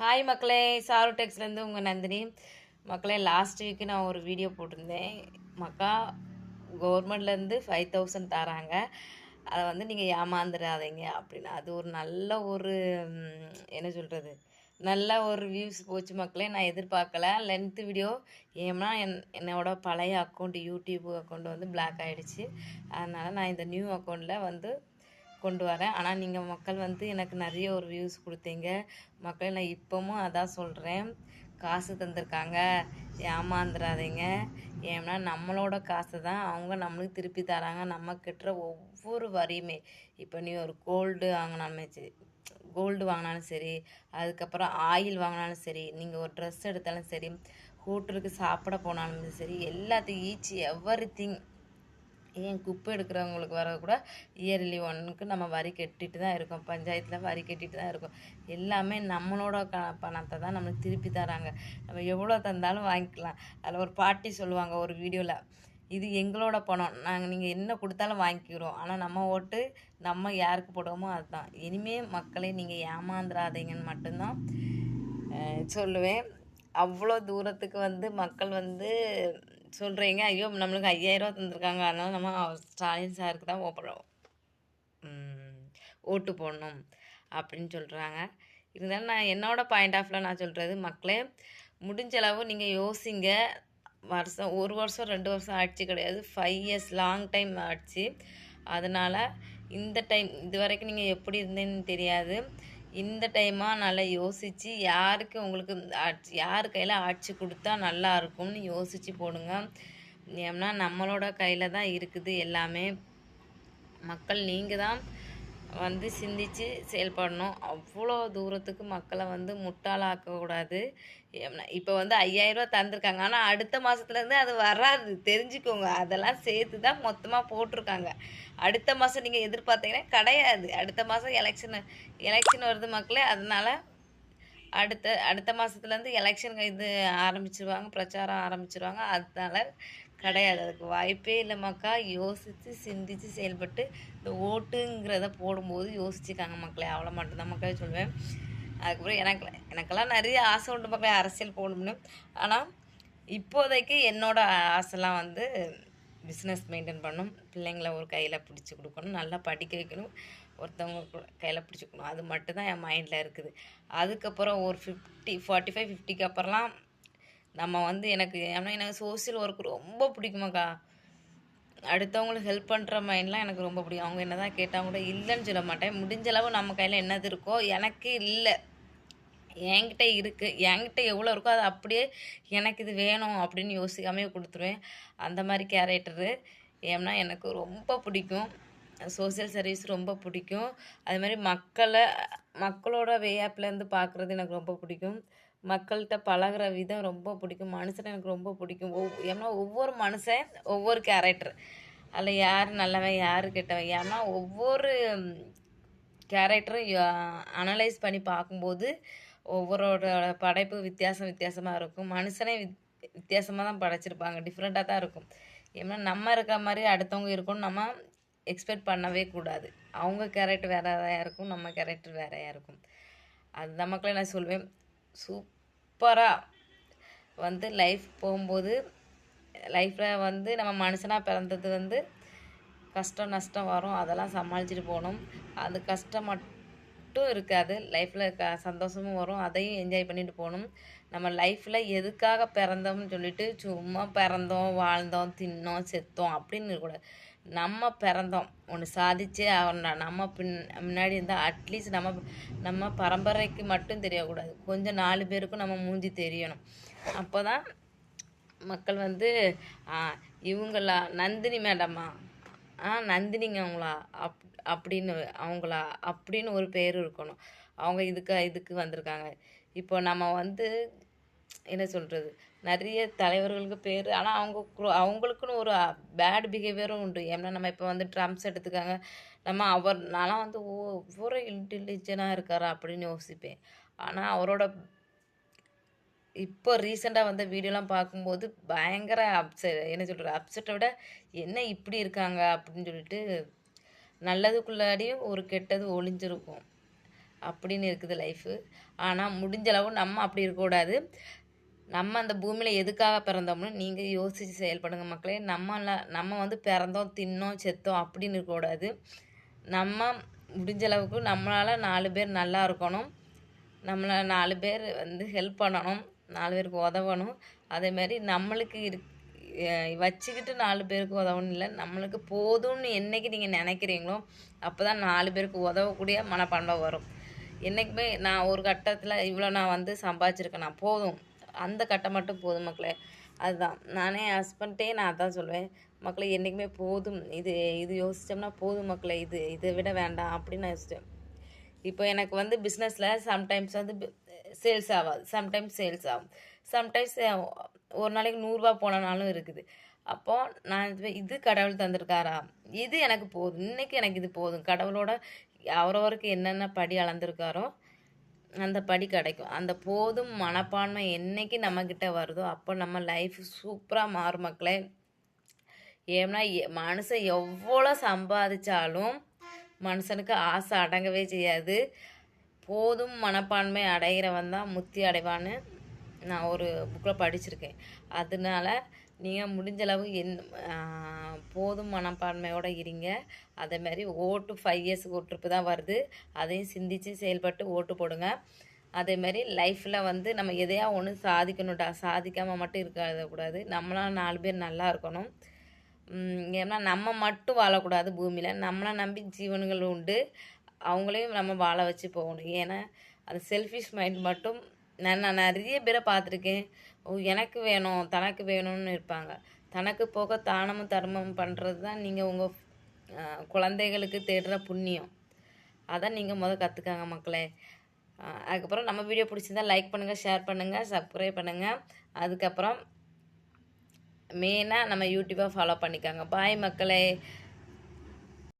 Hi மக்களே, sir டெக்ஸ்லேருந்து உங்கள் நந்தினி. மக்களே, லாஸ்ட் வீக்கு நான் ஒரு வீடியோ போட்டிருந்தேன். மக்கா கவர்மெண்ட்லேருந்து 5000 தராங்க, அதை வந்து நீங்கள் ஏமாந்துடாதீங்க அப்படின்னு. அது ஒரு நல்ல ஒரு என்ன சொல்கிறது, நல்ல ஒரு வியூஸ் போச்சு மக்களே. நான் எதிர்பார்க்கல லென்த்து வீடியோ. ஏன்னா என்னோட பழைய அக்கௌண்ட் யூடியூப் அக்கௌண்ட் வந்து பிளாக் ஆகிடுச்சு. அதனால் நான் இந்த நியூ அக்கௌண்ட்டில் வந்து கொண்டு வரேன். ஆனால் நீங்கள் மக்கள் வந்து எனக்கு நிறைய ஒரு வியூஸ் கொடுத்தீங்க மக்களே. நான் இப்போவும் அதான் சொல்கிறேன், காசு தந்திருக்காங்க, ஏமாந்துடாதீங்க. ஏன்னா நம்மளோட காசு தான் அவங்க நம்மளுக்கு திருப்பி தராங்க. நம்ம கட்டுற ஒவ்வொரு வரியுமே, இப்போ நீ ஒரு கோல்டு வாங்கினாலும் சரி, அதுக்கப்புறம் ஆயில் வாங்கினாலும் சரி, நீங்கள் ஒரு ட்ரெஸ் எடுத்தாலும் சரி, ஹோட்டலுக்கு சாப்பிட போனாலும் சரி, எல்லாத்தையும் ஈச் எவ்ரி திங், ஏன் குப்பை எடுக்கிறவங்களுக்கு வர கூட இயர்லி ஒன்னுக்கு நம்ம வரி கட்டிட்டு தான் இருக்கோம். பஞ்சாயத்தில் வரி கட்டிட்டு தான் இருக்கோம். எல்லாமே நம்மளோட பணத்தை தான் நம்மளுக்கு திருப்பி தராங்க. நம்ம எவ்வளோ தந்தாலும் வாங்கிக்கலாம். அதில் ஒரு பாட்டி சொல்லுவாங்க ஒரு வீடியோவில், இது எங்களோட பணம், நீங்கள் என்ன கொடுத்தாலும் வாங்கிக்கிறோம், ஆனால் நம்ம ஓட்டு நம்ம யாருக்கு போடுவோமோ அதுதான். இனிமேல் மக்களை நீங்கள் ஏமாந்துடாதீங்கன்னு மட்டும்தான் சொல்லுவேன். அவ்வளோ தூரத்துக்கு வந்து மக்கள் வந்து சொல்கிறீங்க, ஐயோ நம்மளுக்கு 5000 தந்திருக்காங்க, அதனால் நம்ம ஸ்டாலின் சாருக்கு தான் ஓட்டு போடணும் அப்படின்னு சொல்கிறாங்க. இருந்தாலும் நான் என்னோடய பாயிண்ட் ஆஃபில் நான் சொல்கிறது, மக்களே முடிஞ்ச அளவு நீங்கள் யோசிங்க. வருஷம் 1 வருஷம் 2 வருஷம் ஆட்சி கிடையாது, 5 இயர்ஸ் லாங் டைம் ஆட்சி. அதனால் இந்த டைம் இது வரைக்கும் நீங்கள் எப்படி இருந்தேன்னு தெரியாது, இந்த டைமாக நல்லா யோசித்து யாருக்கு உங்களுக்கு யார் கையில் ஆட்சி கொடுத்தா நல்லா இருக்கும்னு யோசித்து போடுங்க. ஏன்னா நம்மளோட கையில் தான் இருக்குது எல்லாமே. மக்கள் நீங்கள் தான் வந்து சிந்தித்து செயல்படணும். அவ்வளோ தூரத்துக்கு மக்களை வந்து முட்டாளாக்கக்கூடாது. இப்போ வந்து 5000 தந்திருக்காங்க, ஆனால் அடுத்த மாதத்துலேருந்து அது வராது, தெரிஞ்சுக்கோங்க. அதெல்லாம் சேர்த்து தான் மொத்தமாக போட்டிருக்காங்க. அடுத்த மாதம் நீங்கள் எதிர்பார்த்தீங்கன்னா கிடையாது. அடுத்த மாதம் எலெக்ஷன் வருது மக்களே. அதனால் அடுத்த மாதத்துலேருந்து எலெக்ஷன் இது ஆரம்பிச்சிருவாங்க, பிரச்சாரம் ஆரம்பிச்சிருவாங்க. அதனால் கிடையாது, அதுக்கு வாய்ப்பே இல்லை மக்கா. யோசித்து சிந்தித்து செயல்பட்டு இந்த ஓட்டுங்கிறத போடும்போது யோசிச்சுக்காங்க மக்களே. அவ்வளோ மட்டும்தான் மக்களே சொல்லுவேன். அதுக்கப்புறம் எனக்கெல்லாம் நிறைய ஆசை உண்டு மக்களே, அரசியல் போகணும்னு. ஆனால் இப்போதைக்கு என்னோடய ஆசைலாம் வந்து பிஸ்னஸ் மெயின்டைன் பண்ணணும், பிள்ளைங்கள ஒரு கையில் பிடிச்சி கொடுக்கணும், நல்லா படிக்க வைக்கணும், ஒருத்தவங்க கையில் பிடிச்சிக்கணும். அது மட்டும்தான் என் மைண்டில் இருக்குது. அதுக்கப்புறம் ஒரு 45-50க்கு அப்புறம்லாம் நம்ம வந்து எனக்கு சோசியல் ஒர்க் ரொம்ப பிடிக்குமாக்கா. அடுத்தவங்களுக்கு ஹெல்ப் பண்ணுற மைண்ட்லாம் எனக்கு ரொம்ப பிடிக்கும். அவங்க என்ன தான் கேட்டால் கூட இல்லைன்னு சொல்ல மாட்டேன். முடிஞ்ச அளவு நம்ம கையில் என்னது இருக்கோ, எனக்கு இல்லை என்கிட்ட இருக்குது, என்கிட்ட எவ்வளோ இருக்கோ அது அப்படியே எனக்கு இது வேணும் அப்படின்னு யோசிக்காமே கொடுத்துருவேன். அந்த மாதிரி கேரக்டரு. ஏன்னா எனக்கு ரொம்ப பிடிக்கும், சோசியல் சர்வீஸ் ரொம்ப பிடிக்கும். அதுமாதிரி மக்களோட வேஆப்லேருந்து பார்க்குறது எனக்கு ரொம்ப பிடிக்கும். மக்கள்கிட்ட பழகிற விதம் ரொம்ப பிடிக்கும். மனுஷனை எனக்கு ரொம்ப பிடிக்கும். ஏன்னா ஒவ்வொரு மனுஷன் ஒவ்வொரு கேரக்டர், அதில் யார் நல்லவன் யார் கெட்டவன், ஏன்னா ஒவ்வொரு கேரக்டரும் அனலைஸ் பண்ணி பார்க்கும்போது ஒவ்வொருட படைப்பு வித்தியாசமாக இருக்கும். மனுஷனே வித்தியாசமாக தான் படைச்சிருப்பாங்க, டிஃப்ரெண்ட்டாக தான் இருக்கும். ஏன்னா நம்ம இருக்க மாதிரி அடுத்தவங்க இருக்கும்னு நம்ம எக்ஸ்பெக்ட் பண்ணவே கூடாது. அவங்க கேரக்டர் வேறையாக இருக்கும், நம்ம கேரக்டர் வேறையாக இருக்கும். அதுதான் மக்களே நான் சொல்வேன். சூப்பராக வந்து லைஃப் போகும்போது, லைஃப்பில் வந்து நம்ம மனுஷனாக பிறந்தது வந்து கஷ்டம் நஷ்டம் வரும், அதெல்லாம் சமாளிச்சுட்டு போகணும். அது கஷ்டம் மட்டும் இருக்காது, லைஃப்பில் சந்தோஷமும் வரும், அதையும் என்ஜாய் பண்ணிட்டு போகணும். நம்ம லைஃப்பில் எதுக்காக பிறந்தோம்னு சொல்லிட்டு சும்மா பிறந்தோம் வாழ்ந்தோம் தின்னோம் செத்தோம் அப்படின்னு இருக்கக்கூடாது. நம்ம பிறந்தோம், ஒன்று சாதிச்சே நம்ம முன்னாடி இருந்தால் அட்லீஸ்ட் நம்ம பரம்பரைக்கு மட்டும் தெரியக்கூடாது, கொஞ்சம் 4 பேருக்கும் நம்ம மூஞ்சி தெரியணும். அப்போ தான் மக்கள் வந்து இவங்களா நந்தினி மேடம்மா, நந்தினிங்க அவங்களா அப்படின்னு ஒரு பேர் இருக்கணும். அவங்க இதுக்கு வந்திருக்காங்க. இப்போ நம்ம வந்து என்ன சொல்கிறது, நிறைய தலைவர்களுக்கு பேர், ஆனால் அவங்களுக்குன்னு ஒரு பேட் பிஹேவியரும் உண்டு. ஏன்னா நம்ம இப்போ வந்து ட்ரம்ப்ஸ் எடுத்துக்காங்க, நான்லாம் வந்து ஒவ்வொரு இன்டெலிஜென்ட்டாக இருக்காரா அப்படின்னு யோசிப்பேன். ஆனால் அவரோட இப்போ ரீசெண்டாக வந்த வீடியோலாம் பார்க்கும்போது பயங்கர அப்செட்டை விட என்ன இப்படி இருக்காங்க அப்படின்னு சொல்லிட்டு, நல்லதுக்குள்ளாடியும் ஒரு கெட்டது ஒளிஞ்சிருக்கும். அப்படின்னு இருக்குது லைஃபு. ஆனால் முடிஞ்சளவு நம்ம அப்படி இருக்கக்கூடாது. நம்ம அந்த பூமியில் எதுக்காக பிறந்தோம்னு நீங்கள் யோசித்து செயல்படுங்க மக்களே. நம்ம வந்து பிறந்தோம், தின்னோம், செத்தோம் அப்படின்னு இருக்கக்கூடாது. நம்ம முடிஞ்ச அளவுக்கு நம்மளால் 4 பேர் நல்லா இருக்கணும். நம்மளை 4 பேர் வந்து ஹெல்ப் பண்ணணும், 4 பேருக்கு உதவணும். அதேமாரி நம்மளுக்கு வச்சுக்கிட்டு 4 பேருக்கு உதவணும் இல்லை, நம்மளுக்கு போதும்னு என்றைக்கு நீங்கள் நினைக்கிறீங்களோ அப்போ தான் 4 பேருக்கு உதவக்கூடிய மனப்பான்மை வரும். என்றைக்குமே நான் ஒரு கட்டத்தில் இவ்வளோ நான் வந்து சம்பாதிச்சிருக்கேன், நான் போதும், அந்த கட்டம் மட்டும் போதும் மக்களே. அதுதான் நானே என் ஹஸ்பண்ட்டே நான் அதான் சொல்லுவேன், மக்களே என்றைக்குமே போதும், இது யோசித்தோம்னா போதும் மக்களே, இதை விட வேண்டாம் அப்படின்னு நான் யோசித்தேன். இப்போ எனக்கு வந்து பிஸ்னஸில் சம்டைம்ஸ் வந்து சேல்ஸ் ஆகாது, சம்டைம்ஸ் சேல்ஸ் ஆகும், சம்டைம்ஸ் ஒரு நாளைக்கு 100 போனாலும் இருக்குது. அப்போது நான் இது கடவுள் தந்திருக்காரா, இது எனக்கு போதும், இன்றைக்கி எனக்கு இது போதும், கடவுளோட அவரவருக்கு என்னென்ன படி அளந்திருக்காரோ அந்த படி கிடைக்கும். அந்த போதும் மனப்பான்மை என்னைக்கு நம்மக்கிட்ட வருதோ அப்போ நம்ம லைஃப் சூப்பராக மாறும் மக்களே. ஏன்னா மனுஷன் எவ்வளோ சம்பாதிச்சாலும் மனுஷனுக்கு ஆசை அடங்கவே செய்யாது. போதும் மனப்பான்மை அடைகிறவன் தான் முத்தி அடைவான்னு நான் ஒரு புக்கில் படிச்சிருக்கேன். அதனால நீங்கள் முடிஞ்சளவு போதும் மனப்பான்மையோடு இருங்க. அதேமாதிரி ஓட்டு 5 இயர்ஸுக்கு ஒரு ட்ரிப்பு தான் வருது, அதையும் சிந்தித்து செயல்பட்டு ஓட்டு போடுங்க. அதேமாதிரி லைஃப்பில் வந்து நம்ம எதையா ஒன்று சாதிக்கணும்டா, சாதிக்காமல் மட்டும் இருக்கக்கூடாது, நம்மளாம் 4 பேர் நல்லா இருக்கணும். ஏன்னா நம்ம மட்டும் வாழக்கூடாது பூமியில், நம்மளை நம்பி ஜீவன்கள் உண்டு, அவங்களையும் நம்ம வாழ வச்சு போகணும். ஏன்னா அது செல்ஃபிஷ் மைண்ட் மட்டும் நான் நிறைய பேரை பார்த்துருக்கேன். எனக்கு வேணும், தனக்கு வேணும்னு இருப்பாங்க. தனக்கு போக தானமும் தர்மமும் பண்ணுறது தான் நீங்கள் உங்கள் குழந்தைகளுக்கு தேடுற புண்ணியம். அதை நீங்கள் கற்றுக்காங்க மக்களே. அதுக்கப்புறம் நம்ம வீடியோ பிடிச்சிருந்தா லைக் பண்ணுங்கள், ஷேர் பண்ணுங்கள், சப்ஸ்கிரைப் பண்ணுங்கள். அதுக்கப்புறம் மெயினாக நம்ம யூடியூப்பை ஃபாலோ பண்ணிக்காங்க. பாய் மக்களே.